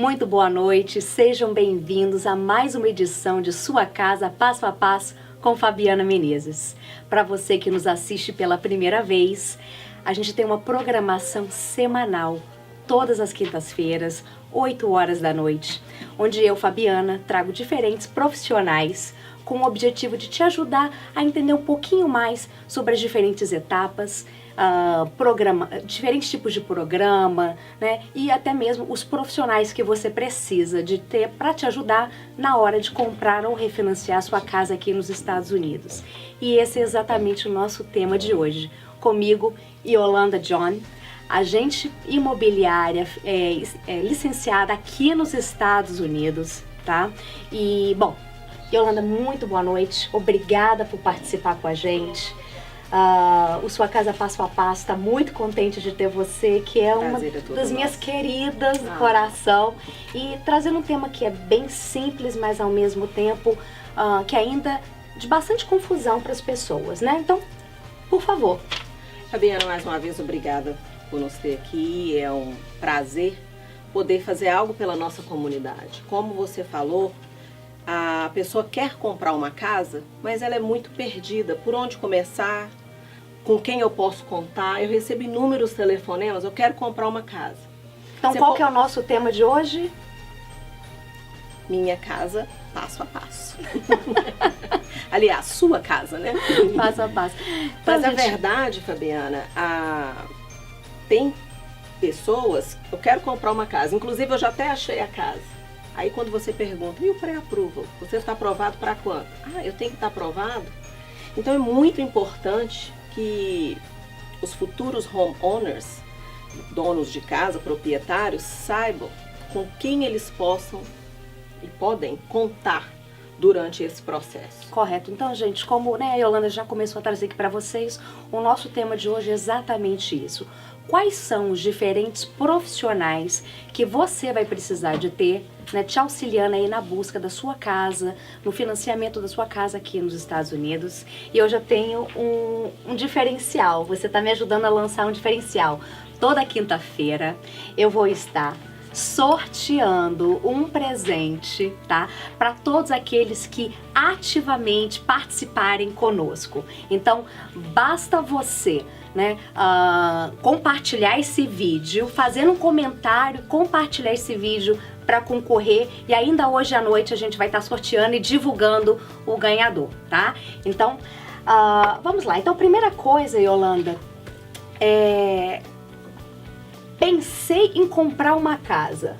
Muito boa noite, sejam bem-vindos a mais uma edição de Sua Casa Passo a Passo com Fabiana Menezes. Para você que nos assiste pela primeira vez, a gente tem uma programação semanal, todas as quintas-feiras, 8 horas da noite, onde eu, Fabiana, trago diferentes profissionais com o objetivo de te ajudar a entender um pouquinho mais sobre as diferentes etapas, diferentes tipos de programa, né? E até mesmo os profissionais que você precisa de ter para te ajudar na hora de comprar ou refinanciar sua casa aqui nos Estados Unidos. E esse é exatamente o nosso tema de hoje. Comigo, Yolanda John, agente imobiliária licenciada aqui nos Estados Unidos, tá? E, bom, Yolanda, muito boa noite. Obrigada por participar com a gente. O Sua Casa Passo a Passo está muito contente de ter você, que é uma das minhas queridas do coração, e trazendo um tema que é bem simples, mas ao mesmo tempo que ainda de bastante confusão para as pessoas, né? Então, por favor. Fabiana, mais uma vez, obrigada por nos ter aqui. É um prazer poder fazer algo pela nossa comunidade. Como você falou, a pessoa quer comprar uma casa, mas ela é muito perdida. Por onde começar? Com quem eu posso contar? Eu recebo inúmeros telefonemas, eu quero comprar uma casa. Então, qual que é o nosso tema de hoje? Minha casa, passo a passo. Aliás, sua casa, né? Passo a passo. Então, mas a verdade, Fabiana, tem pessoas, eu quero comprar uma casa, inclusive eu já até achei a casa. Aí quando você pergunta, e o pré-approval? Você está aprovado para quanto? Eu tenho que estar aprovado? Então é muito importante que os futuros homeowners, donos de casa, proprietários, saibam com quem eles possam e podem contar durante esse processo. Correto. Então, gente, como a Yolanda já começou a trazer aqui para vocês, o nosso tema de hoje é exatamente isso. Quais são os diferentes profissionais que você vai precisar de ter, né, te auxiliando aí na busca da sua casa, no financiamento da sua casa aqui nos Estados Unidos. E eu já tenho um diferencial, você está me ajudando a lançar um diferencial. Toda quinta-feira eu vou estar sorteando um presente, tá? Para todos aqueles que ativamente participarem conosco. Então, basta você, né, compartilhar esse vídeo, fazer um comentário, compartilhar esse vídeo para concorrer, e ainda hoje à noite a gente vai estar sorteando e divulgando o ganhador, tá? Então, vamos lá. Então, primeira coisa, Yolanda, pensei em comprar uma casa.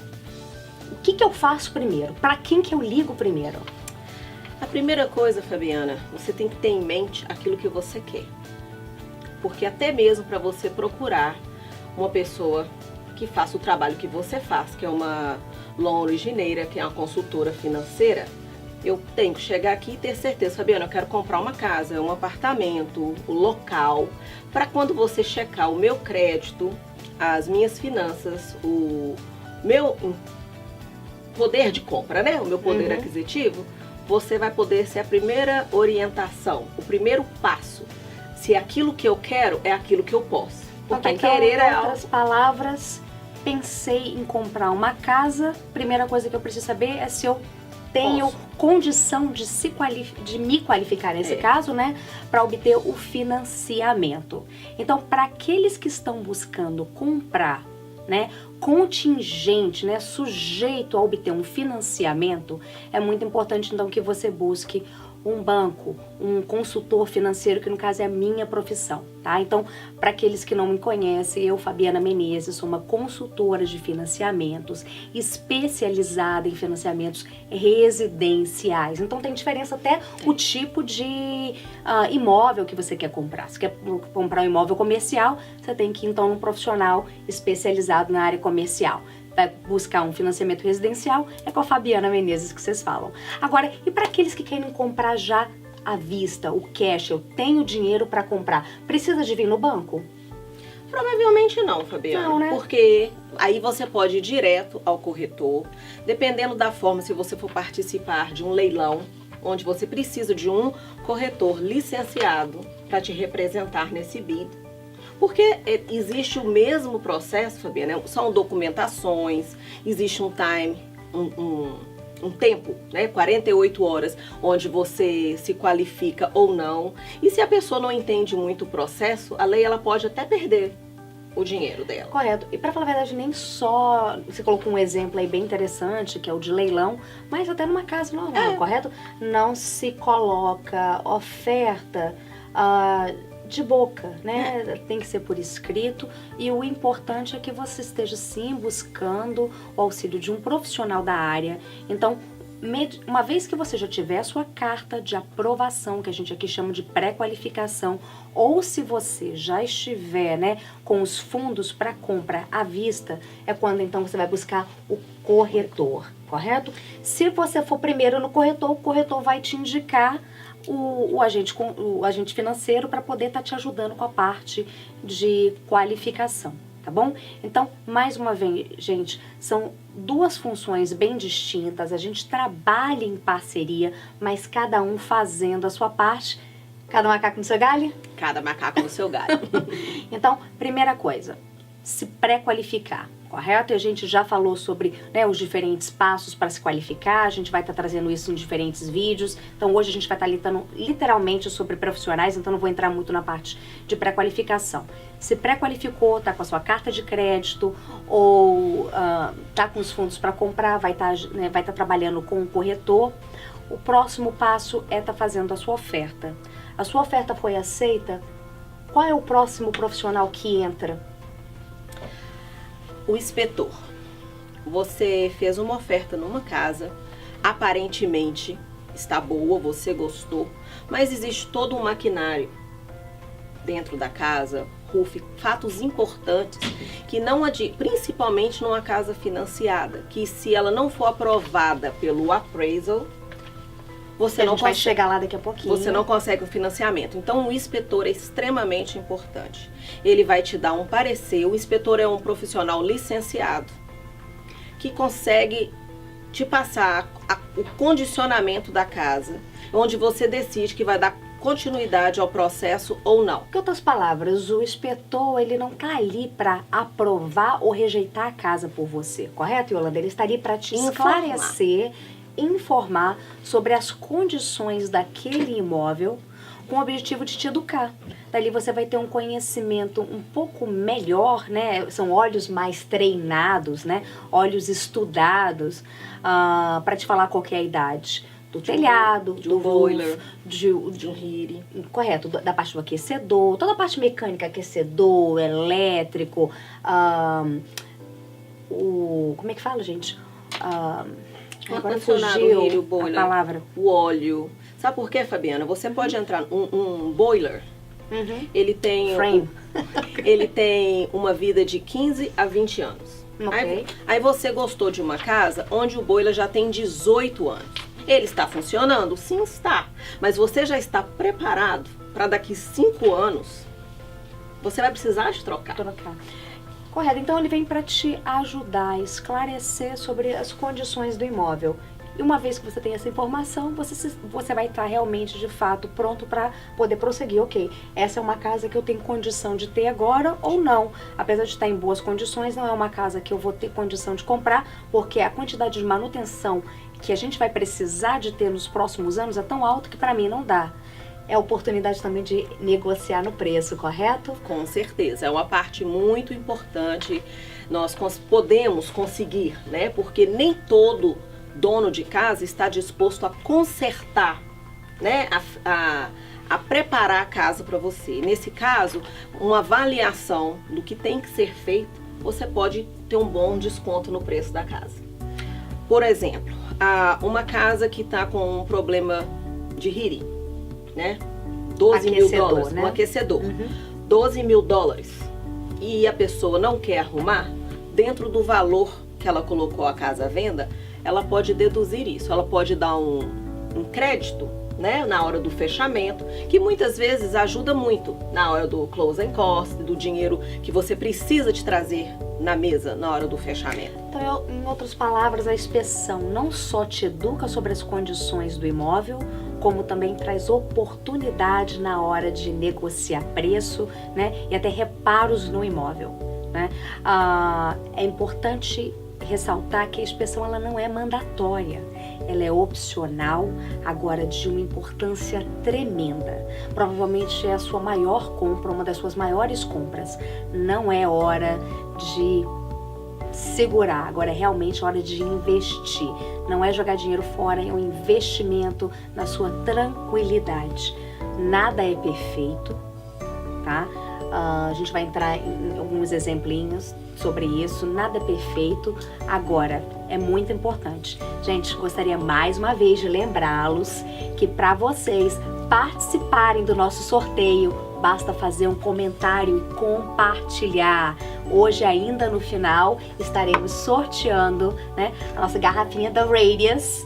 O que eu faço primeiro? Para quem que eu ligo primeiro? A primeira coisa, Fabiana, você tem que ter em mente aquilo que você quer. Porque até mesmo para você procurar uma pessoa que faça o trabalho que você faz, que é uma loan originator, que é uma consultora financeira, eu tenho que chegar aqui e ter certeza, Fabiana, eu quero comprar uma casa, um apartamento, o local, para quando você checar o meu crédito, as minhas finanças, o meu poder de compra, né? O meu poder aquisitivo, você vai poder ser a primeira orientação, o primeiro passo. Se aquilo que eu quero é aquilo que eu posso. Porque então, querer em outras palavras, pensei em comprar uma casa, primeira coisa que eu preciso saber é se eu tenho condição de me qualificar nesse caso, né, para obter o financiamento. Então, para aqueles que estão buscando comprar, né, contingente, né, sujeito a obter um financiamento, é muito importante então que você busque um banco, um consultor financeiro, que no caso é a minha profissão, tá? Então, para aqueles que não me conhecem, eu, Fabiana Menezes, sou uma consultora de financiamentos, especializada em financiamentos residenciais. Então, tem diferença até o tipo de imóvel que você quer comprar. Se quer comprar um imóvel comercial, você tem que ir, então, num profissional especializado na área comercial. Vai buscar um financiamento residencial, é com a Fabiana Menezes que vocês falam. Agora, e para aqueles que querem comprar já à vista, o cash, eu tenho dinheiro para comprar, precisa de vir no banco? Provavelmente não, Fabiana, não, né? Porque aí você pode ir direto ao corretor, dependendo da forma, se você for participar de um leilão, onde você precisa de um corretor licenciado para te representar nesse bid. Porque existe o mesmo processo, Fabiana, são documentações, existe um time, um tempo, né, 48 horas, onde você se qualifica ou não. E se a pessoa não entende muito o processo, a lei ela pode até perder o dinheiro dela. Correto. E para falar a verdade, nem só... Você colocou um exemplo aí bem interessante, que é o de leilão, mas até numa casa normal, correto? Não se coloca oferta de boca, né? Tem que ser por escrito. E o importante é que você esteja, sim, buscando o auxílio de um profissional da área. Então, uma vez que você já tiver a sua carta de aprovação, que a gente aqui chama de pré-qualificação, ou se você já estiver, né, com os fundos para compra à vista, é quando então você vai buscar o corretor, correto? Se você for primeiro no corretor, o corretor vai te indicar o agente financeiro para poder estar te ajudando com a parte de qualificação. Tá bom? Então, mais uma vez, gente, são duas funções bem distintas. A gente trabalha em parceria, mas cada um fazendo a sua parte. Cada macaco no seu galho? Cada macaco no seu galho. Então, primeira coisa, se pré-qualificar, correto? E a gente já falou sobre, né, os diferentes passos para se qualificar, a gente vai estar trazendo isso em diferentes vídeos. Então hoje a gente vai estar lidando literalmente sobre profissionais, então não vou entrar muito na parte de pré-qualificação. Se pré-qualificou, está com a sua carta de crédito ou está com os fundos para comprar, vai estar trabalhando com o corretor, o próximo passo é estar fazendo a sua oferta. A sua oferta foi aceita? Qual é o próximo profissional que entra? O inspetor. Você fez uma oferta numa casa, aparentemente está boa, você gostou, mas existe todo um maquinário dentro da casa, fatos importantes que não principalmente numa casa financiada, que se ela não for aprovada pelo appraisal, você não vai chegar lá daqui a pouquinho. Você não consegue o financiamento. Então, o inspetor é extremamente importante. Ele vai te dar um parecer. O inspetor é um profissional licenciado que consegue te passar o condicionamento da casa, onde você decide que vai dar continuidade ao processo ou não. Em outras palavras, o inspetor ele não está ali para aprovar ou rejeitar a casa por você, correto, Yolanda? Ele está ali para te esclarecer, informar sobre as condições daquele imóvel com o objetivo de te educar. Dali você vai ter um conhecimento um pouco melhor, né? São olhos mais treinados, né? Olhos estudados para te falar qual que é a idade do telhado, do boiler, de um heating. Correto, da parte do aquecedor, toda a parte mecânica, aquecedor, elétrico, como é que fala, gente? Agora fugiu a palavra. O óleo. Sabe por quê, Fabiana? Você pode entrar um boiler. Ele tem ele tem uma vida de 15 a 20 anos. Okay. Aí você gostou de uma casa onde o boiler já tem 18 anos. Ele está funcionando? Sim, está. Mas você já está preparado para daqui 5 anos você vai precisar de trocar. Correto, então ele vem para te ajudar a esclarecer sobre as condições do imóvel. E uma vez que você tem essa informação, você vai estar realmente, de fato, pronto para poder prosseguir. Ok, essa é uma casa que eu tenho condição de ter agora ou não. Apesar de estar em boas condições, não é uma casa que eu vou ter condição de comprar, porque a quantidade de manutenção que a gente vai precisar de ter nos próximos anos é tão alta que para mim não dá. É a oportunidade também de negociar no preço, correto? Com certeza, é uma parte muito importante. Nós podemos conseguir, né? Porque nem todo dono de casa está disposto a consertar, né? A preparar a casa para você. Nesse caso, uma avaliação do que tem que ser feito, você pode ter um bom desconto no preço da casa. Por exemplo, uma casa que está com um problema de heating, né? 12 mil dólares, né? Um aquecedor. 12 mil dólares. E a pessoa não quer arrumar, dentro do valor que ela colocou a casa à venda, ela pode deduzir isso. Ela pode dar um crédito, né, na hora do fechamento, que muitas vezes ajuda muito na hora do closing cost, do dinheiro que você precisa de trazer na mesa na hora do fechamento. Então, em outras palavras, a inspeção não só te educa sobre as condições do imóvel, como também traz oportunidade na hora de negociar preço, né? E até reparos no imóvel, né? É importante ressaltar que a inspeção ela não é mandatória, ela é opcional, agora de uma importância tremenda. Provavelmente é a sua maior compra, uma das suas maiores compras. Não é hora de segurar, agora é realmente hora de investir. Não é jogar dinheiro fora, é um investimento na sua tranquilidade. Nada é perfeito, tá? A gente vai entrar em alguns exemplinhos sobre isso, nada é perfeito. Agora, é muito importante. Gente, gostaria mais uma vez de lembrá-los que para vocês participarem do nosso sorteio, basta fazer um comentário e compartilhar. Hoje, ainda no final, estaremos sorteando, né, a nossa garrafinha da Radius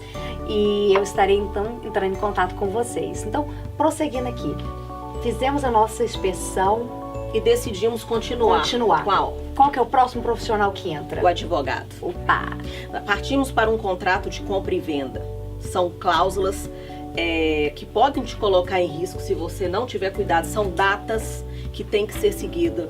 e eu estarei então entrando em contato com vocês. Então, prosseguindo aqui, fizemos a nossa inspeção e decidimos continuar. Qual que é o próximo profissional que entra? O advogado. Opa! Partimos para um contrato de compra e venda. São cláusulas que podem te colocar em risco se você não tiver cuidado. São datas que tem que ser seguidas,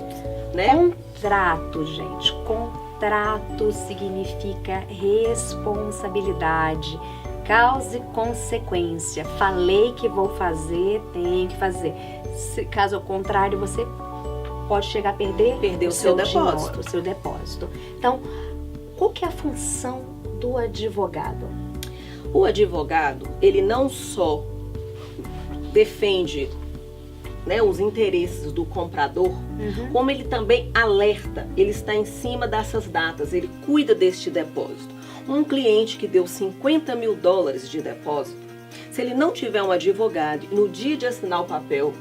né? Contrato, gente. Contrato significa responsabilidade. Causa e consequência. Falei que vou fazer, tenho que fazer. Caso contrário, você pode chegar a perder o seu depósito. O seu depósito. Então, qual que é a função do advogado? O advogado, ele não só defende, né, os interesses do comprador, como ele também alerta, ele está em cima dessas datas, ele cuida deste depósito. Um cliente que deu $50 mil de depósito, se ele não tiver um advogado, no dia de assinar o papel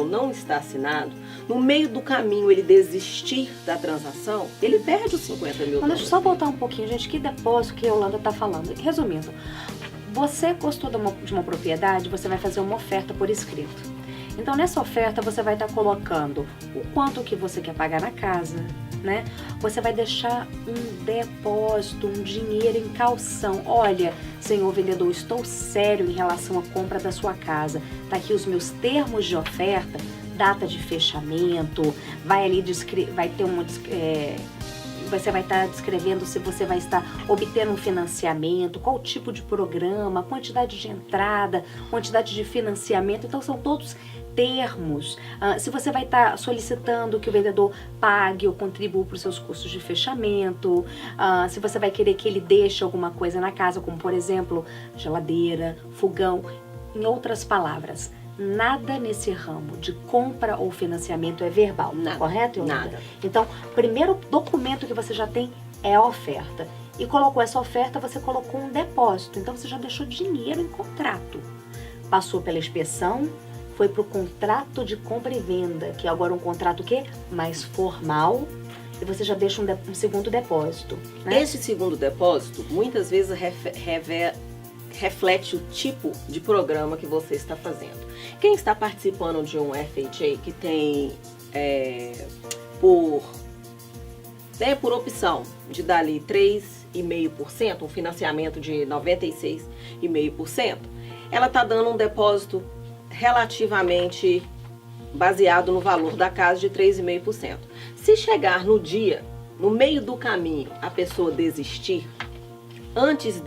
não está assinado, no meio do caminho ele desistir da transação, ele perde os $50 mil. Deixa eu só voltar um pouquinho, gente, que depósito que a Yolanda está falando. Resumindo, você gostou de uma propriedade, você vai fazer uma oferta por escrito. Então, nessa oferta, você vai estar colocando o quanto que você quer pagar na casa, né? Você vai deixar um depósito, um dinheiro em calção. Olha, senhor vendedor, estou sério em relação à compra da sua casa. Tá aqui os meus termos de oferta, data de fechamento, vai ter uma... Você vai estar descrevendo se você vai estar obtendo um financiamento, qual tipo de programa, quantidade de entrada, quantidade de financiamento. Então, são todos termos. Se você vai estar solicitando que o vendedor pague ou contribua para os seus custos de fechamento, se você vai querer que ele deixe alguma coisa na casa, como, por exemplo, geladeira, fogão. Em outras palavras, nada nesse ramo de compra ou financiamento é verbal, nada, correto, Yolanda? Nada. Então, o primeiro documento que você já tem é a oferta. E colocou essa oferta, você colocou um depósito. Então, você já deixou dinheiro em contrato. Passou pela inspeção, foi para o contrato de compra e venda, que é agora um contrato o quê? Mais formal. E você já deixa um segundo depósito, né? Esse segundo depósito, muitas vezes, reflete o tipo de programa que você está fazendo. Quem está participando de um FHA que tem por opção de dar ali 3,5%, um financiamento de 96,5%, ela está dando um depósito relativamente baseado no valor da casa de 3,5%. Se chegar no dia, no meio do caminho, a pessoa desistir, antes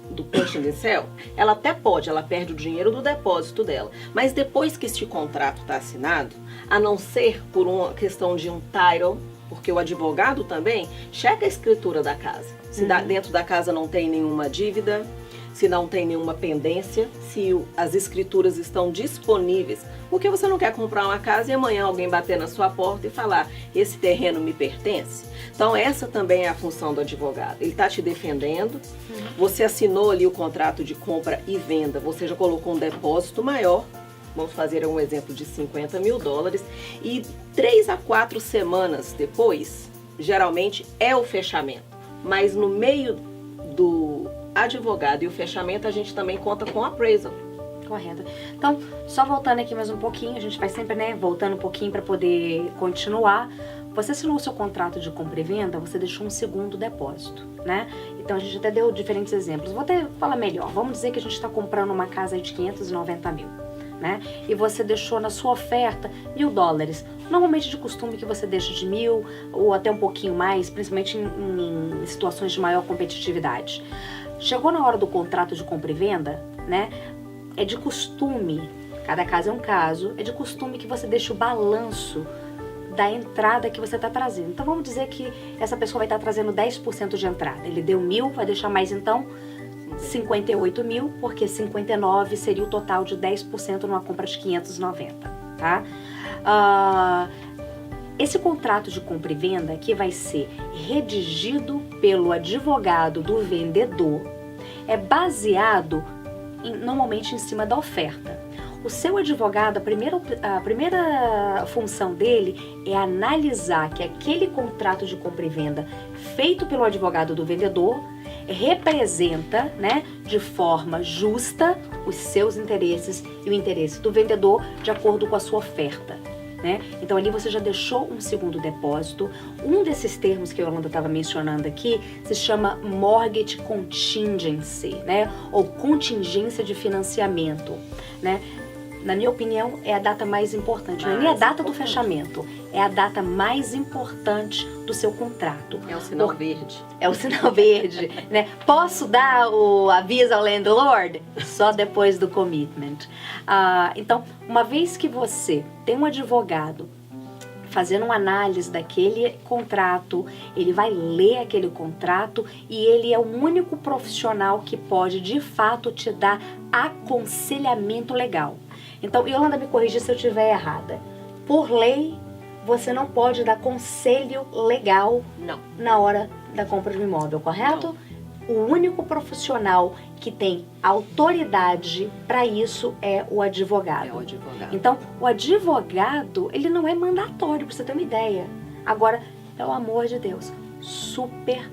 do punch and sell, ela até pode, ela perde o dinheiro do depósito dela. Mas depois que este contrato está assinado, a não ser por uma questão de um title, porque o advogado também checa a escritura da casa. Se dentro da casa não tem nenhuma dívida, se não tem nenhuma pendência, se as escrituras estão disponíveis, porque você não quer comprar uma casa e amanhã alguém bater na sua porta e falar, esse terreno me pertence? Então essa também é a função do advogado. Ele está te defendendo, você assinou ali o contrato de compra e venda, você já colocou um depósito maior, vamos fazer um exemplo de $50 mil, e 3 a 4 semanas depois, geralmente é o fechamento. Mas no meio do advogado e o fechamento, a gente também conta com appraisal. Correto. Então, só voltando aqui mais um pouquinho, a gente vai sempre, né, voltando um pouquinho para poder continuar. Você assinou o seu contrato de compra e venda, você deixou um segundo depósito, né? Então, a gente até deu diferentes exemplos. Vou até falar melhor. Vamos dizer que a gente está comprando uma casa aí de 590 mil, né? E você deixou na sua oferta $1.000. Normalmente, de costume, que você deixa de 1.000 ou até um pouquinho mais, principalmente em situações de maior competitividade. Chegou na hora do contrato de compra e venda, né? É de costume, cada caso é um caso, é de costume que você deixe o balanço da entrada que você está trazendo. Então, vamos dizer que essa pessoa vai estar trazendo 10% de entrada. Ele deu 1.000, vai deixar mais, então, 58 mil, porque 59 seria o total de 10% numa compra de 590, tá? Esse contrato de compra e venda que vai ser redigido pelo advogado do vendedor é baseado normalmente em cima da oferta. O seu advogado, a primeira função dele é analisar que aquele contrato de compra e venda feito pelo advogado do vendedor representa, né, de forma justa os seus interesses e o interesse do vendedor de acordo com a sua oferta. Né? Então ali você já deixou um segundo depósito. Um desses termos que a Yolanda estava mencionando aqui se chama mortgage contingency, né? Ou contingência de financiamento, né? Na minha opinião, é a data mais importante. Não é nem a data do fechamento, é a data mais importante do seu contrato. É o sinal verde. É o sinal verde, né? Posso dar o aviso ao landlord? Só depois do commitment. Então, uma vez que você tem um advogado fazendo uma análise daquele contrato, ele vai ler aquele contrato e ele é o único profissional que pode, de fato, te dar aconselhamento legal. Então, Yolanda, me corrija se eu estiver errada. Por lei, você não pode dar conselho legal na hora da compra de um imóvel, correto? Não. O único profissional que tem autoridade para isso é o advogado. É o advogado. Então, o advogado, ele não é mandatório, para você ter uma ideia. Agora, pelo amor de Deus, super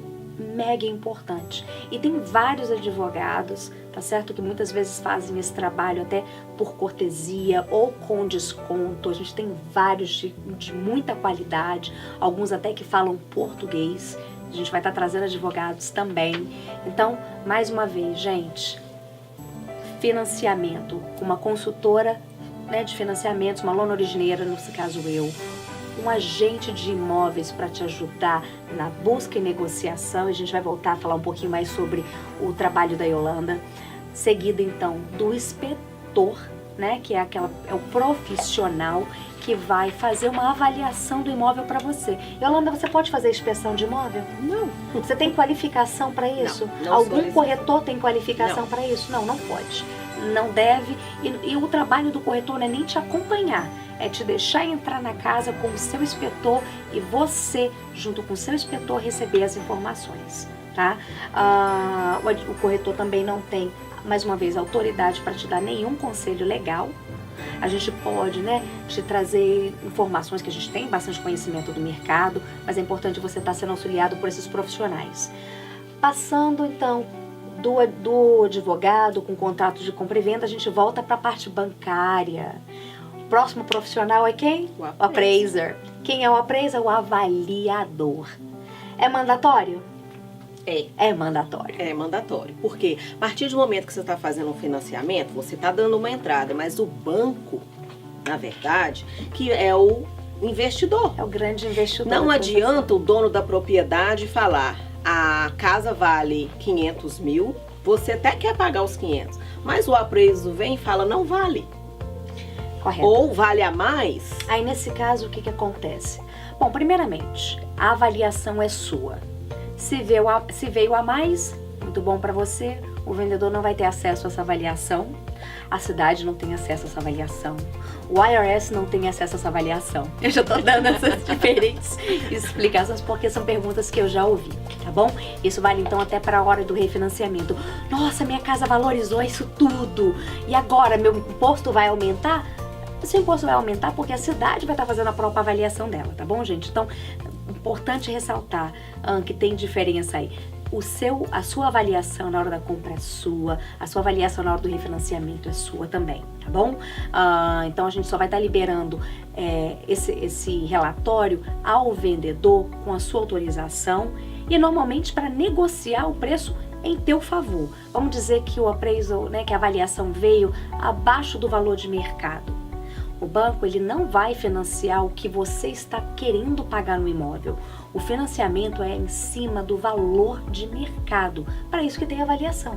mega importante. E tem vários advogados, tá certo? Que muitas vezes fazem esse trabalho até por cortesia ou com desconto. A gente tem vários de muita qualidade, alguns até que falam português. A gente vai estar trazendo advogados também. Então, mais uma vez, gente, financiamento com uma consultora, né, de financiamentos, uma loan origineira, no caso eu, um agente de imóveis para te ajudar na busca e negociação. A gente vai voltar a falar um pouquinho mais sobre o trabalho da Yolanda. Seguido, então, do inspetor, né, que é o profissional que vai fazer uma avaliação do imóvel para você. Yolanda, você pode fazer inspeção de imóvel? Não. Você tem qualificação para isso? Não Algum corretor tem qualificação para isso? Não, não pode. Não deve. E o trabalho do corretor não é nem te acompanhar, é te deixar entrar na casa com o seu inspetor e você, junto com o seu inspetor, receber as informações, tá? O corretor também não tem, mais uma vez, autoridade para te dar nenhum conselho legal. A gente pode, né, te trazer informações que a gente tem bastante conhecimento do mercado, mas é importante você estar sendo auxiliado por esses profissionais. Passando, então, do advogado com contrato de compra e venda, a gente volta para a parte bancária. O próximo profissional é quem? O appraiser. Quem é o appraiser? O avaliador. É mandatório? É mandatório. É mandatório, porque a partir do momento que você está fazendo um financiamento, você está dando uma entrada, mas o banco, na verdade, que é o investidor. É o grande investidor. Não adianta o dono da propriedade falar, a casa vale 500 mil, você até quer pagar os 500, mas o appraiser vem e fala, não vale. Correto. Ou vale a mais. Aí, nesse caso, o que acontece? Bom, primeiramente, a avaliação é sua. Se veio a mais, muito bom para você, o vendedor não vai ter acesso a essa avaliação, a cidade não tem acesso a essa avaliação, o IRS não tem acesso a essa avaliação. Eu já tô dando essas diferentes explicações porque são perguntas que eu já ouvi, tá bom? Isso vale então até para a hora do refinanciamento. Nossa, minha casa valorizou isso tudo, e agora meu imposto vai aumentar? O seu imposto vai aumentar porque a cidade vai estar fazendo a própria avaliação dela, tá bom, gente? Então, importante ressaltar que tem diferença aí. a sua avaliação na hora da compra é sua, a sua avaliação na hora do refinanciamento é sua também, tá bom? Então a gente só vai estar liberando esse relatório ao vendedor com a sua autorização e normalmente para negociar o preço em teu favor. Vamos dizer que o appraisal, né, que a avaliação veio abaixo do valor de mercado. O banco ele não vai financiar o que você está querendo pagar no imóvel. O financiamento é em cima do valor de mercado. Para isso que tem avaliação.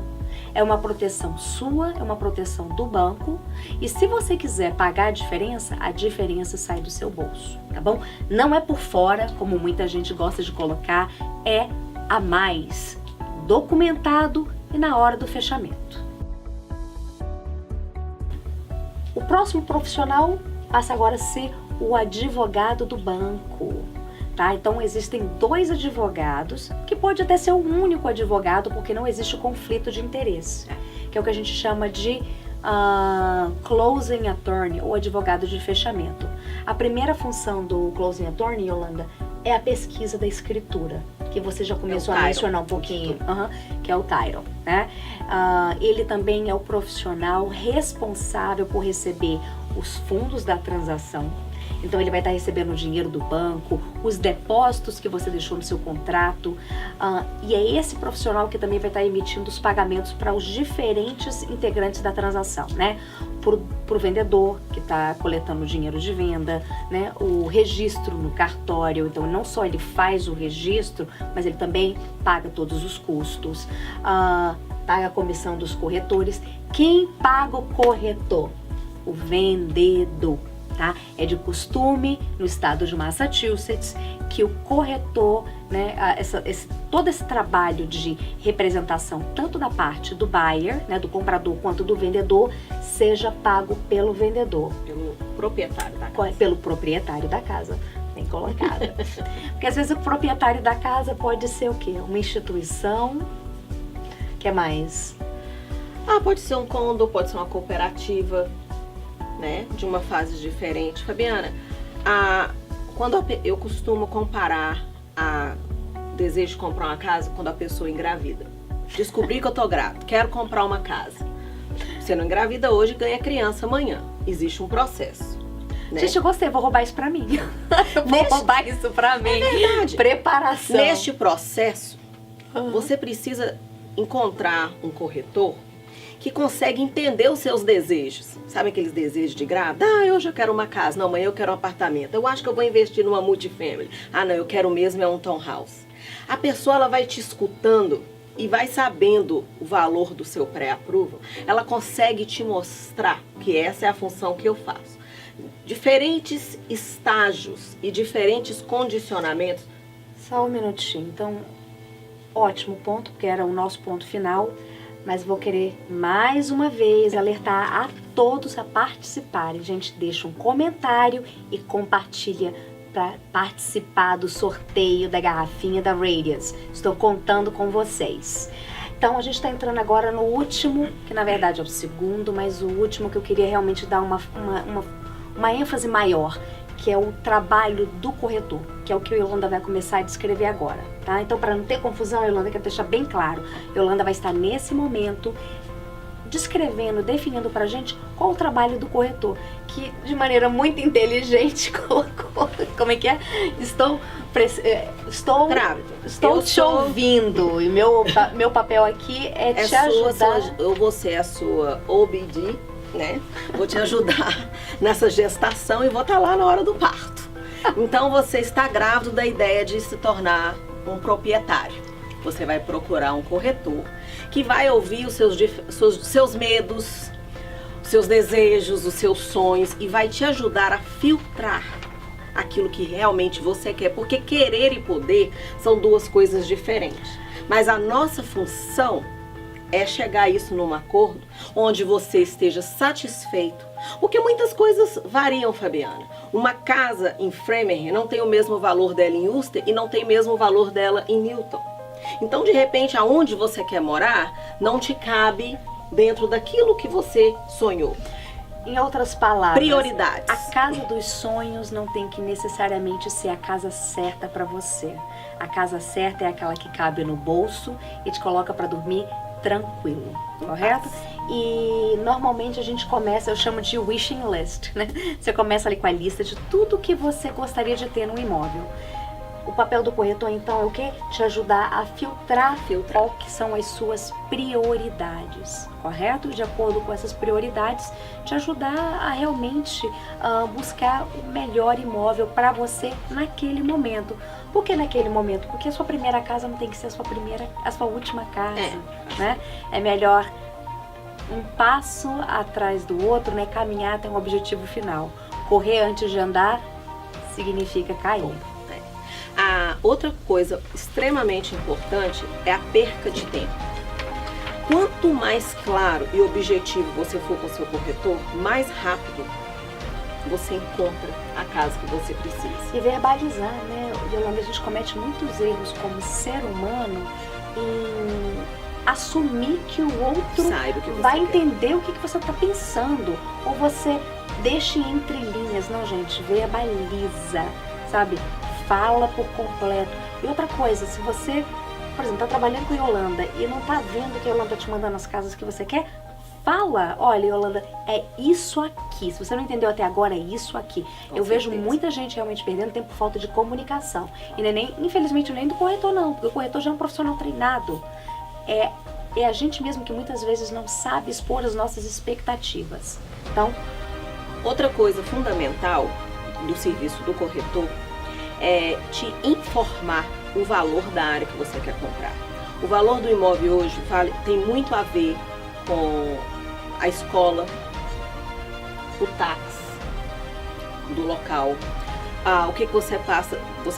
É uma proteção sua, é uma proteção do banco. E se você quiser pagar a diferença sai do seu bolso, tá bom? Não é por fora, como muita gente gosta de colocar, é a mais, documentado e na hora do fechamento. O próximo profissional passa agora a ser o advogado do banco, tá? Então existem 2 advogados, que pode até ser o único advogado, porque não existe o conflito de interesse, que é o que a gente chama de closing attorney, ou advogado de fechamento. A primeira função do closing attorney, Yolanda, é a pesquisa da escritura, que você já começou a mencionar um pouquinho, que é o title, né? Ele também é o profissional responsável por receber os fundos da transação. Então ele vai estar recebendo o dinheiro do banco, os depósitos que você deixou no seu contrato, e é esse profissional que também vai estar emitindo os pagamentos para os diferentes integrantes da transação, né? Pro vendedor que está coletando o dinheiro de venda, né? O registro no cartório, então não só ele faz o registro, mas ele também paga todos os custos, paga a comissão dos corretores. Quem paga o corretor? O vendedor. Tá? É de costume no estado de Massachusetts que o corretor, né, todo esse trabalho de representação, tanto da parte do buyer, né, do comprador, quanto do vendedor, seja pago pelo vendedor. Pelo proprietário da casa. Pelo proprietário da casa, bem colocada. Porque às vezes o proprietário da casa pode ser o quê? Uma instituição, que é mais? Pode ser um condo, pode ser uma cooperativa, né, de uma fase diferente. Fabiana, quando eu costumo comparar desejo de comprar uma casa quando a pessoa engravida. Descobri que eu tô grávida, quero comprar uma casa. Você não engravida hoje, ganha criança amanhã. Existe um processo. Né? Gente, eu gostei, vou roubar isso pra mim. Vou roubar isso pra mim. É verdade. Preparação. Neste processo, você precisa encontrar um corretor que consegue entender os seus desejos. Sabe aqueles desejos de grávida? Hoje eu quero uma casa. Não, amanhã eu quero um apartamento. Eu acho que eu vou investir numa multifamily. Não, eu quero mesmo é um townhouse. A pessoa ela vai te escutando e vai sabendo o valor do seu pré-approval. Ela consegue te mostrar que essa é a função que eu faço. Diferentes estágios e diferentes condicionamentos. Só um minutinho. Então, ótimo ponto, porque era o nosso ponto final. Mas vou querer mais uma vez alertar a todos a participarem. Gente, deixa um comentário e compartilha para participar do sorteio da garrafinha da Radius. Estou contando com vocês. Então a gente está entrando agora no último, que na verdade é o segundo, mas o último que eu queria realmente dar uma ênfase maior, que é o trabalho do corretor, que é o que a Yolanda vai começar a descrever agora, tá? Então, para não ter confusão, a Yolanda quer deixar bem claro. A Yolanda vai estar nesse momento descrevendo, definindo pra gente qual o trabalho do corretor, que de maneira muito inteligente colocou, como é que é? Estou te ouvindo, e meu papel aqui é te ajudar. Eu vou ser a sua OBD, né? Vou te ajudar nessa gestação e vou estar lá na hora do parto. Então você está grávido da ideia de se tornar um proprietário. Você vai procurar um corretor que vai ouvir os seus medos, os seus desejos, os seus sonhos e vai te ajudar a filtrar aquilo que realmente você quer. Porque querer e poder são duas coisas diferentes. Mas a nossa função é chegar a isso num acordo onde você esteja satisfeito. Porque muitas coisas variam, Fabiana. Uma casa em Framingham não tem o mesmo valor dela em Worcester e não tem o mesmo valor dela em Newton. Então, de repente, aonde você quer morar não te cabe dentro daquilo que você sonhou. Em outras palavras, Prioridades. a casa dos sonhos não tem que necessariamente ser a casa certa para você. A casa certa é aquela que cabe no bolso e te coloca para dormir tranquilo, correto? E normalmente a gente começa, eu chamo de wishing list, né? Você começa ali com a lista de tudo que você gostaria de ter no imóvel. O papel do corretor, então, é o quê? Te ajudar a filtrar qual que são as suas prioridades, correto? De acordo com essas prioridades, te ajudar a realmente buscar o melhor imóvel para você naquele momento. Por que naquele momento? Porque a sua primeira casa não tem que ser a sua última casa, né? É melhor um passo atrás do outro, né? Caminhar até um objetivo final. Correr antes de andar significa cair. A outra coisa extremamente importante é a perca de tempo. Quanto mais claro e objetivo você for com o seu corretor, mais rápido você encontra a casa que você precisa. E verbalizar, né, Yolanda, a gente comete muitos erros como ser humano em assumir que o outro vai entender o que você está pensando. Ou você deixa entre linhas. Não, gente, verbaliza, sabe? Fala por completo. E outra coisa, se você, por exemplo, está trabalhando com Yolanda e não está vendo que a Yolanda está te mandando as casas que você quer, fala, olha, Yolanda, é isso aqui. Se você não entendeu até agora, é isso aqui. Eu vejo muita gente realmente perdendo tempo por falta de comunicação. E não é nem, infelizmente, nem do corretor não, porque o corretor já é um profissional treinado. É a gente mesmo que muitas vezes não sabe expor as nossas expectativas. Então, outra coisa fundamental do serviço do corretor é te informar o valor da área que você quer comprar. O valor do imóvel hoje tem muito a ver com a escola, o táxi do local, o que você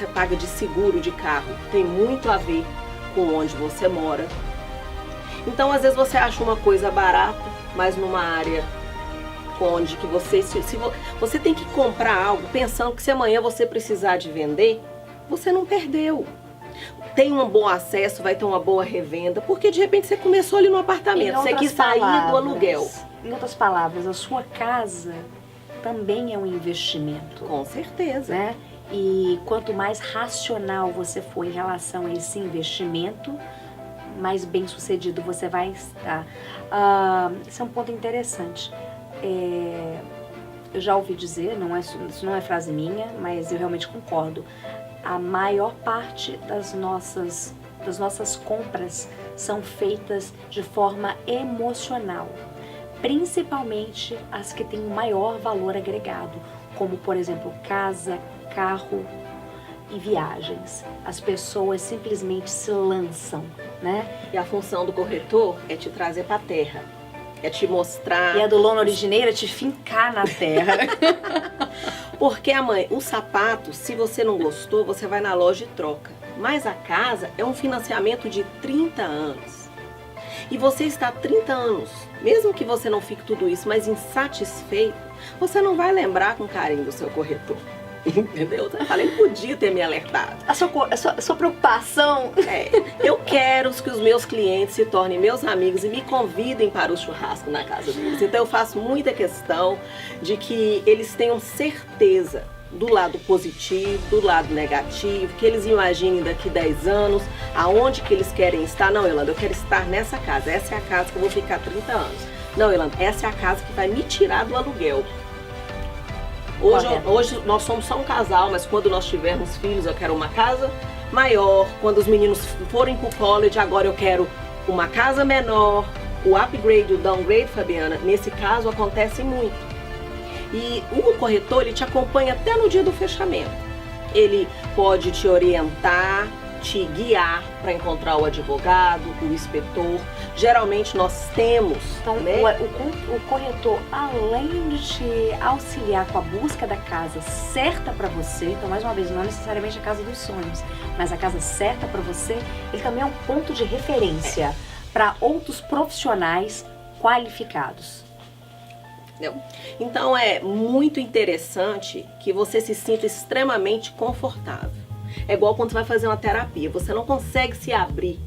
paga de seguro de carro, tem muito a ver com onde você mora. Então, às vezes você acha uma coisa barata, mas numa área onde que você tem que comprar algo pensando que se amanhã você precisar de vender, você não perdeu. Tem um bom acesso, vai ter uma boa revenda, porque de repente você começou ali no apartamento, você quis sair do aluguel. Em outras palavras, a sua casa também é um investimento. Com certeza. Né? E quanto mais racional você for em relação a esse investimento, mais bem sucedido você vai estar. Esse é um ponto interessante. Eu já ouvi dizer, isso não é frase minha, mas eu realmente concordo. A maior parte das nossas compras são feitas de forma emocional, principalmente as que têm o maior valor agregado, como por exemplo casa, carro e viagens. As pessoas simplesmente se lançam, né? E a função do corretor é te trazer para a terra. É te mostrar... E a do loan origineiro é te fincar na terra. Porque, o sapato, se você não gostou, você vai na loja e troca. Mas a casa é um financiamento de 30 anos. E você está há 30 anos. Mesmo que você não fique tudo isso, mas insatisfeito, você não vai lembrar com carinho do seu corretor. Entendeu? Eu falei, podia ter me alertado. A sua preocupação... Eu quero que os meus clientes se tornem meus amigos e me convidem para o churrasco na casa deles. Então eu faço muita questão de que eles tenham certeza do lado positivo, do lado negativo, que eles imaginem daqui 10 anos, aonde que eles querem estar. Não, Yolanda, eu quero estar nessa casa. Essa é a casa que eu vou ficar 30 anos. Não, Yolanda, essa é a casa que vai me tirar do aluguel. Hoje nós somos só um casal, mas quando nós tivermos filhos eu quero uma casa maior. Quando os meninos forem para o college, agora eu quero uma casa menor. O upgrade, o downgrade, Fabiana, nesse caso acontece muito. E o corretor, ele te acompanha até no dia do fechamento. Ele pode te orientar, te guiar para encontrar o advogado, o inspetor. Geralmente nós temos... Então, né? o corretor, além de te auxiliar com a busca da casa certa para você, então mais uma vez, não necessariamente a casa dos sonhos, mas a casa certa para você, ele também é um ponto de referência para outros profissionais qualificados. Então é muito interessante que você se sinta extremamente confortável. É igual quando você vai fazer uma terapia, você não consegue se abrir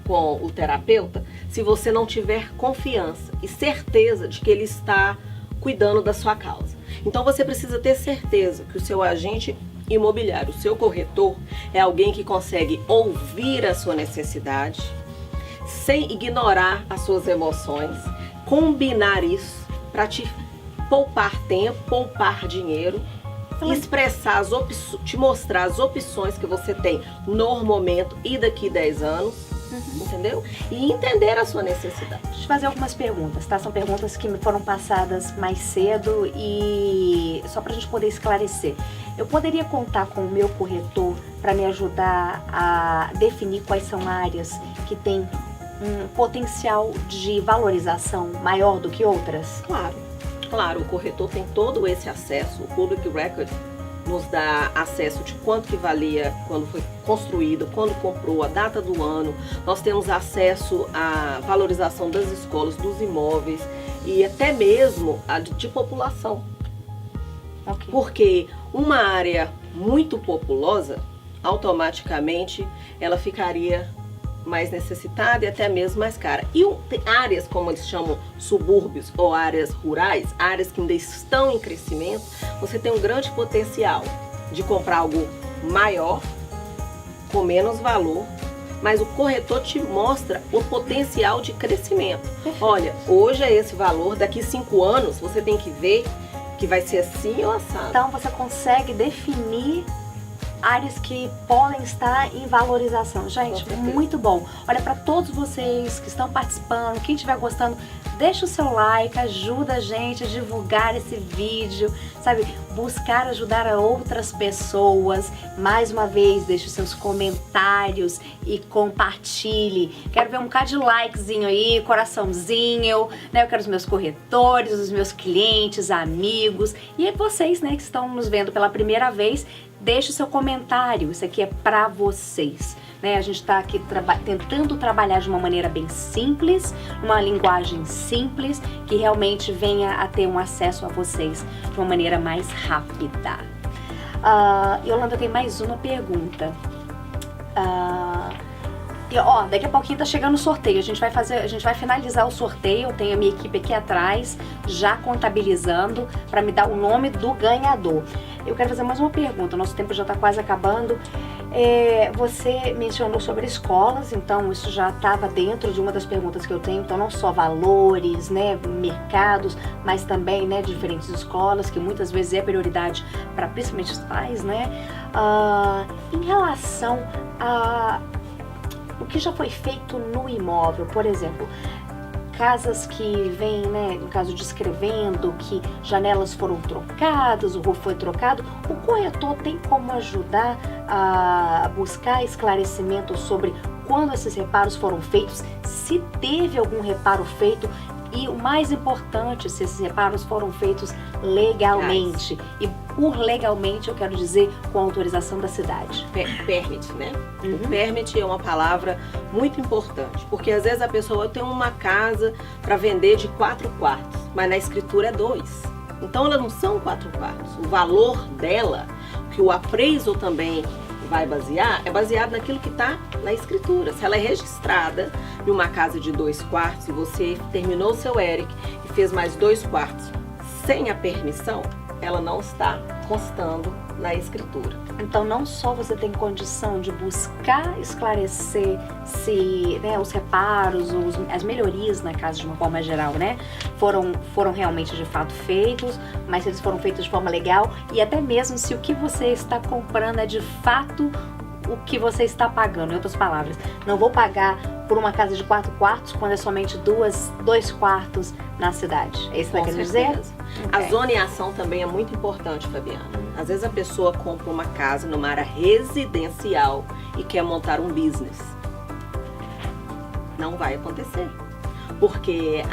com o terapeuta se você não tiver confiança e certeza de que ele está cuidando da sua causa. Então você precisa ter certeza que o seu agente imobiliário, o seu corretor, é alguém que consegue ouvir a sua necessidade, sem ignorar as suas emoções, combinar isso para te poupar tempo, poupar dinheiro, expressar te mostrar as opções que você tem no momento e daqui 10 anos, entendeu? E entender a sua necessidade. Deixa eu fazer algumas perguntas, tá? São perguntas que me foram passadas mais cedo e só pra gente poder esclarecer. Eu poderia contar com o meu corretor para me ajudar a definir quais são áreas que têm um potencial de valorização maior do que outras? Claro, o corretor tem todo esse acesso, o Public Record nos dá acesso de quanto que valia quando foi construído, quando comprou, a data do ano. Nós temos acesso à valorização das escolas, dos imóveis e até mesmo a de população. Okay. Porque uma área muito populosa, automaticamente ela ficaria mais necessitada e até mesmo mais cara. E tem áreas, como eles chamam, subúrbios ou áreas rurais, áreas que ainda estão em crescimento, você tem um grande potencial de comprar algo maior, com menos valor, mas o corretor te mostra o potencial de crescimento. Olha, hoje é esse valor, daqui 5 anos você tem que ver que vai ser assim ou assado. Então você consegue definir áreas que podem estar em valorização. Gente, muito bom. Olha, para todos vocês que estão participando, quem estiver gostando, deixa o seu like, ajuda a gente a divulgar esse vídeo, sabe? Buscar ajudar a outras pessoas. Mais uma vez, deixe os seus comentários e compartilhe. Quero ver um bocado de likezinho aí, coraçãozinho, né? Eu quero os meus corretores, os meus clientes, amigos e vocês, né, que estão nos vendo pela primeira vez. Deixe o seu comentário, isso aqui é pra vocês, né? A gente tá aqui tentando trabalhar de uma maneira bem simples, uma linguagem simples, que realmente venha a ter um acesso a vocês de uma maneira mais rápida. Yolanda, tem mais uma pergunta. Daqui a pouquinho tá chegando o sorteio, a gente vai finalizar o sorteio, eu tenho a minha equipe aqui atrás, já contabilizando, para me dar o nome do ganhador. Eu quero fazer mais uma pergunta, nosso tempo já está quase acabando. Você mencionou sobre escolas, então isso já estava dentro de uma das perguntas que eu tenho, então não só valores, né, mercados, mas também, né, diferentes escolas, que muitas vezes é prioridade para principalmente os pais, né? Em relação a o que já foi feito no imóvel, por exemplo, casas que vêm, né, no caso descrevendo que janelas foram trocadas, o roof foi trocado, o corretor tem como ajudar a buscar esclarecimento sobre quando esses reparos foram feitos, se teve algum reparo feito e o mais importante, se esses reparos foram feitos legalmente. E por legalmente eu quero dizer com autorização da cidade. Permit, né? O permit é uma palavra muito importante, porque às vezes a pessoa tem uma casa para vender de 4 quartos, mas na escritura é 2. Então elas não são 4 quartos. O valor dela, que o appraisal também vai basear, é baseado naquilo que está na escritura. Se ela é registrada em uma casa de 2 quartos e você terminou o seu ERIC e fez mais 2 quartos sem a permissão, ela não está constando na escritura. Então não só você tem condição de buscar esclarecer se, né, os reparos, as melhorias na casa de uma forma geral, né, foram realmente de fato feitos, mas se eles foram feitos de forma legal e até mesmo se o que você está comprando é de fato o que você está pagando. Em outras palavras, não vou pagar por uma casa de 4 quartos quando é somente 2 quartos na cidade. É isso que você quer dizer? A zoneação também é muito importante, Fabiana. Às vezes a pessoa compra uma casa numa área residencial e quer montar um business. Não vai acontecer. Porque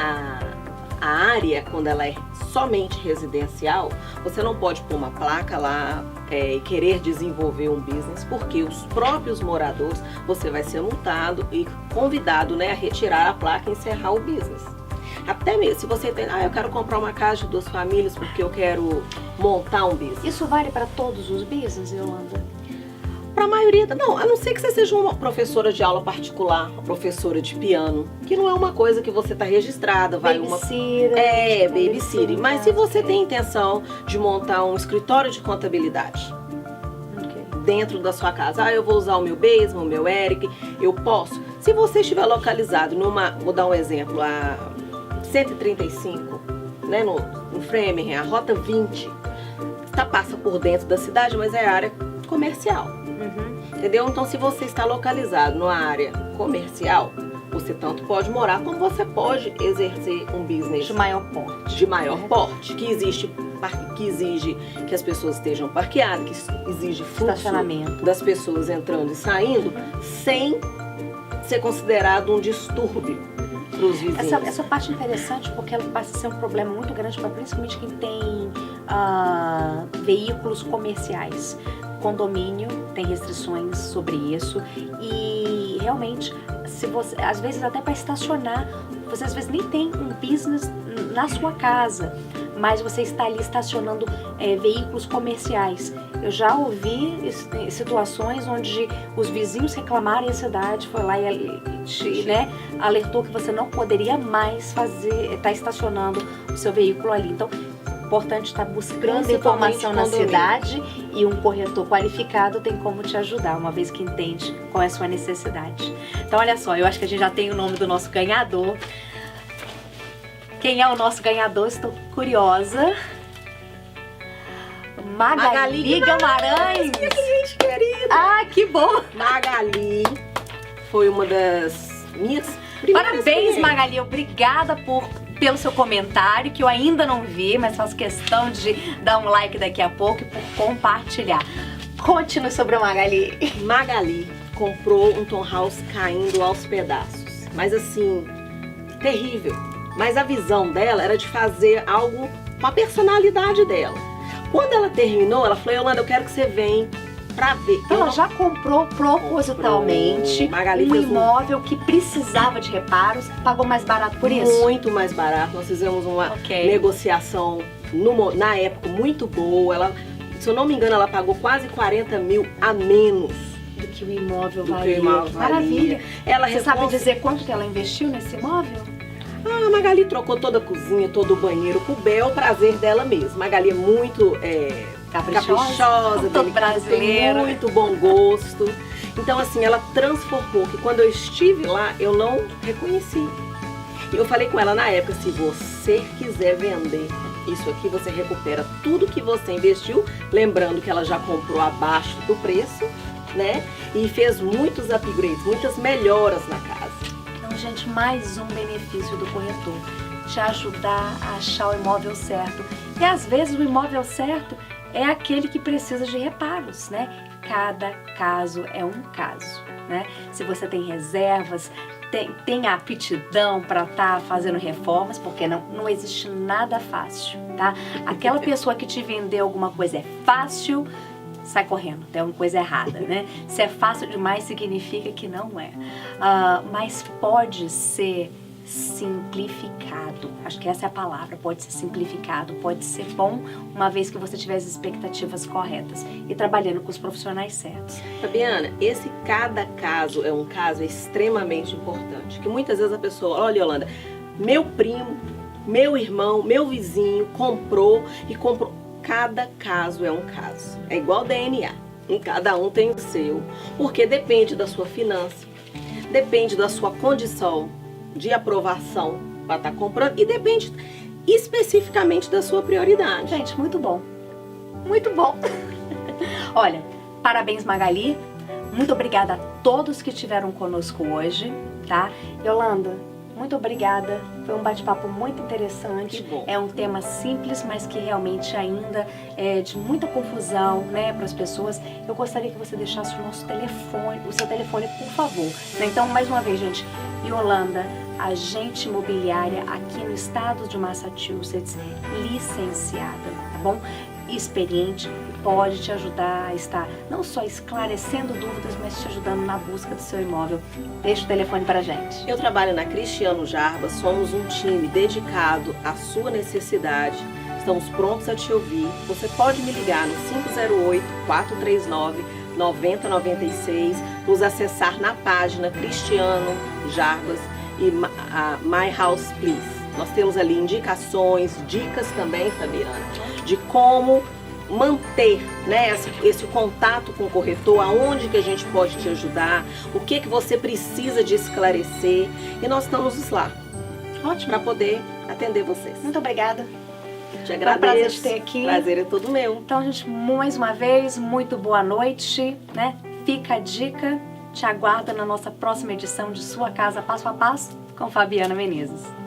a área, quando ela é somente residencial, você não pode pôr uma placa lá e querer desenvolver um business, porque os próprios moradores, você vai ser multado e convidado, né, a retirar a placa e encerrar o business. Até mesmo se você tem, eu quero comprar uma casa de 2 famílias porque eu quero montar um business. Isso vale para todos os business, Yolanda? para a maioria, não, a não ser que você seja uma professora de aula particular, uma professora de piano, que não é uma coisa que você está registrada, vai Babysitter. Babysitter. Mas se você tem intenção de montar um escritório de contabilidade dentro da sua casa, eu vou usar o meu Basement, o meu Eric, eu posso. Se você estiver localizado vou dar um exemplo, a 135, né, no Framingham, a Rota 20, passa por dentro da cidade, mas é área comercial. Entendeu? Então, se você está localizado numa área comercial, você tanto pode morar como você pode exercer um business de maior porte. De maior porte, que exige que as pessoas estejam parqueadas, que exige fluxo das pessoas entrando e saindo, sem ser considerado um distúrbio para os vizinhos. Essa parte é interessante porque ela passa a ser um problema muito grande para principalmente quem tem veículos comerciais. Condomínio tem restrições sobre isso e realmente, se você, às vezes até para estacionar, você às vezes nem tem um business na sua casa, mas você está ali estacionando veículos comerciais. Eu já ouvi situações onde os vizinhos reclamaram e a cidade foi lá e alertou que você não poderia mais estar estacionando o seu veículo ali. Então, importante estar buscando informação na cidade e um corretor qualificado tem como te ajudar, uma vez que entende qual é a sua necessidade. Então, olha só, eu acho que a gente já tem o nome do nosso ganhador. Quem é o nosso ganhador? Estou curiosa. Magali Guimarães. Minha cliente querida. Ah, que bom. Magali foi uma das minhas primeiras Parabéns, clientes. Magali. Obrigada pelo seu comentário, que eu ainda não vi, mas faço questão de dar um like daqui a pouco e por compartilhar. Conte-nos sobre a Magali. Magali comprou um townhouse caindo aos pedaços, mas assim, terrível. Mas a visão dela era de fazer algo com a personalidade dela. Quando ela terminou, ela falou: Yolanda, eu quero que você venha pra ver. Então, ela já comprou propositalmente um imóvel que precisava de reparos, pagou mais barato por isso? Muito mais barato. Nós fizemos uma negociação na época muito boa. Ela, se eu não me engano, ela pagou quase 40 mil a menos do que o imóvel valia. Maravilha. Você sabe dizer quanto que ela investiu nesse imóvel? A Magali trocou toda a cozinha, todo o banheiro, com o bel prazer dela mesma. Magali é muito caprichosa, brasileira, tem muito bom gosto. Então, assim, ela transformou, que quando eu estive lá, eu não reconheci. Eu falei com ela na época: se você quiser vender isso aqui, você recupera tudo que você investiu, lembrando que ela já comprou abaixo do preço, né? E fez muitos upgrades, muitas melhoras na casa. Então, gente, mais um benefício do corretor, te ajudar a achar o imóvel certo. E às vezes o imóvel certo é aquele que precisa de reparos, né? Cada caso é um caso, né? Se você tem reservas, tem a aptidão para estar fazendo reformas, porque não existe nada fácil, tá? Aquela pessoa que te vendeu alguma coisa é fácil, sai correndo, tem alguma coisa errada, né? Se é fácil demais, significa que não é. Mas pode ser simplificado. Acho que essa é a palavra, pode ser simplificado, pode ser bom, uma vez que você tiver as expectativas corretas e trabalhando com os profissionais certos. Fabiana, cada caso é um caso extremamente importante, que muitas vezes a pessoa: olha, Yolanda, meu primo, meu irmão, meu vizinho comprou. Cada caso é um caso. É igual DNA. Cada um tem o seu. Porque depende da sua finança, depende da sua condição de aprovação para estar comprando e depende especificamente da sua prioridade. Gente, muito bom. Muito bom. Olha, parabéns, Magali. Muito obrigada a todos que estiveram conosco hoje, tá? Yolanda, muito obrigada, foi um bate-papo muito interessante. É um tema simples, mas que realmente ainda é de muita confusão, né, para as pessoas. Eu gostaria que você deixasse o seu telefone, por favor. Então, mais uma vez, gente, Yolanda, agente imobiliária aqui no estado de Massachusetts, licenciada, tá bom? Experiente, pode te ajudar a estar não só esclarecendo dúvidas, mas te ajudando na busca do seu imóvel. Deixa o telefone para a gente. Eu trabalho na Cristiano Jarbas, somos um time dedicado à sua necessidade. Estamos prontos a te ouvir. Você pode me ligar no 9096, nos acessar na página Cristiano Jarbas e a My House Please. Nós temos ali indicações, dicas também, Fabiana, de como manter, né, esse contato com o corretor, aonde que a gente pode te ajudar, o que você precisa de esclarecer, e nós estamos lá. Ótimo. Para poder atender vocês. Muito obrigada. Te agradeço. É um prazer te ter aqui. Prazer é todo meu. Então, gente, mais uma vez, muito boa noite, né? Fica a dica. Te aguardo na nossa próxima edição de Sua Casa Passo a Passo com Fabiana Menezes.